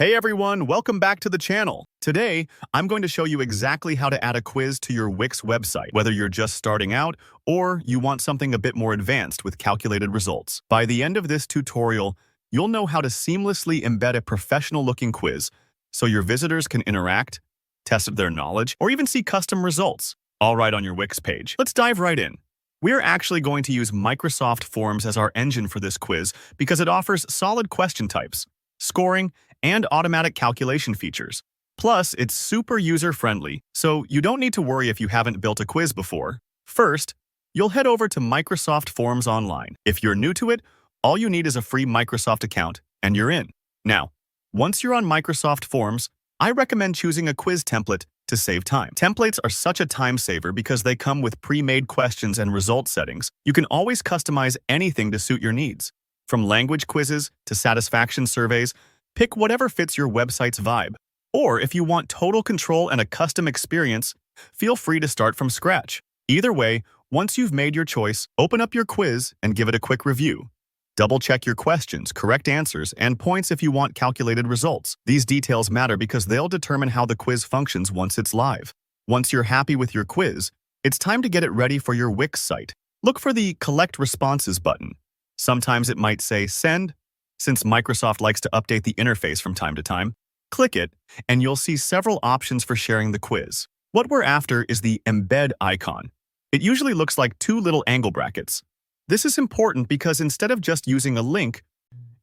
Hey everyone, welcome back to the channel. Today, I'm going to show you exactly how to add a quiz to your Wix website, whether you're just starting out or you want something a bit more advanced with calculated results. By the end of this tutorial, you'll know how to seamlessly embed a professional-looking quiz so your visitors can interact, test their knowledge, or even see custom results, all right on your Wix page. Let's dive right in. We're actually going to use Microsoft Forms as our engine for this quiz because it offers solid question types, scoring, and automatic calculation features. Plus, it's super user-friendly, so you don't need to worry if you haven't built a quiz before. First, you'll head over to Microsoft Forms Online. If you're new to it, all you need is a free Microsoft account, and you're in. Now, once you're on Microsoft Forms, I recommend choosing a quiz template to save time. Templates are such a time saver because they come with pre-made questions and result settings. You can always customize anything to suit your needs. From language quizzes to satisfaction surveys, pick whatever fits your website's vibe. Or if you want total control and a custom experience, feel free to start from scratch. Either way, once you've made your choice, open up your quiz and give it a quick review. Double-check your questions, correct answers, and points if you want calculated results. These details matter because they'll determine how the quiz functions once it's live. Once you're happy with your quiz, it's time to get it ready for your Wix site. Look for the Collect Responses button. Sometimes it might say Send. Since Microsoft likes to update the interface from time to time, click it, and you'll see several options for sharing the quiz. What we're after is the Embed icon. It usually looks like two little angle brackets. This is important because instead of just using a link,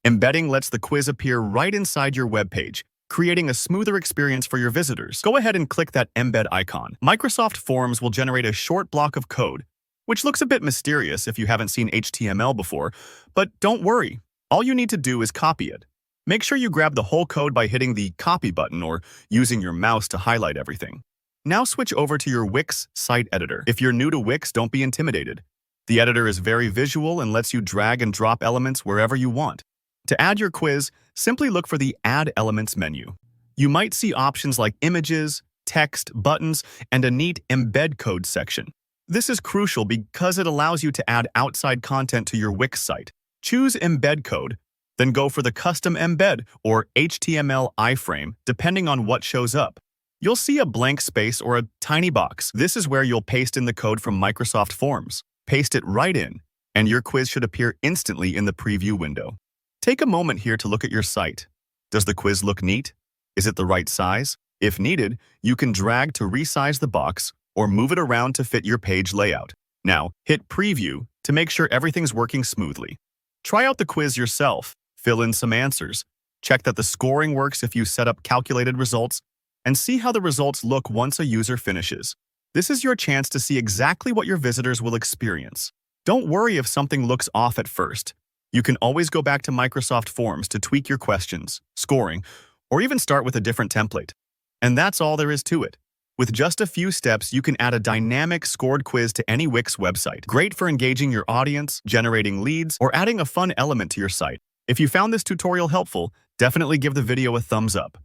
embedding lets the quiz appear right inside your web page, creating a smoother experience for your visitors. Go ahead and click that Embed icon. Microsoft Forms will generate a short block of code, which looks a bit mysterious if you haven't seen HTML before, but don't worry. All you need to do is copy it. Make sure you grab the whole code by hitting the Copy button or using your mouse to highlight everything. Now switch over to your Wix site editor. If you're new to Wix, don't be intimidated. The editor is very visual and lets you drag and drop elements wherever you want. To add your quiz, simply look for the Add Elements menu. You might see options like images, text, buttons, and a neat Embed Code section. This is crucial because it allows you to add outside content to your Wix site. Choose Embed Code, then go for the Custom Embed or HTML iframe, depending on what shows up. You'll see a blank space or a tiny box. This is where you'll paste in the code from Microsoft Forms. Paste it right in, and your quiz should appear instantly in the preview window. Take a moment here to look at your site. Does the quiz look neat? Is it the right size? If needed, you can drag to resize the box or move it around to fit your page layout. Now, hit Preview to make sure everything's working smoothly. Try out the quiz yourself, fill in some answers, check that the scoring works if you set up calculated results, and see how the results look once a user finishes. This is your chance to see exactly what your visitors will experience. Don't worry if something looks off at first. You can always go back to Microsoft Forms to tweak your questions, scoring, or even start with a different template. And that's all there is to it. With just a few steps, you can add a dynamic scored quiz to any Wix website. Great for engaging your audience, generating leads, or adding a fun element to your site. If you found this tutorial helpful, definitely give the video a thumbs up.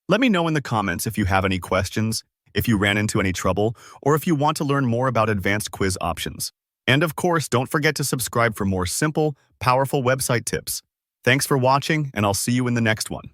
Let me know in the comments if you have any questions, if you ran into any trouble, or if you want to learn more about advanced quiz options. And of course, don't forget to subscribe for more simple, powerful website tips. Thanks for watching, and I'll see you in the next one.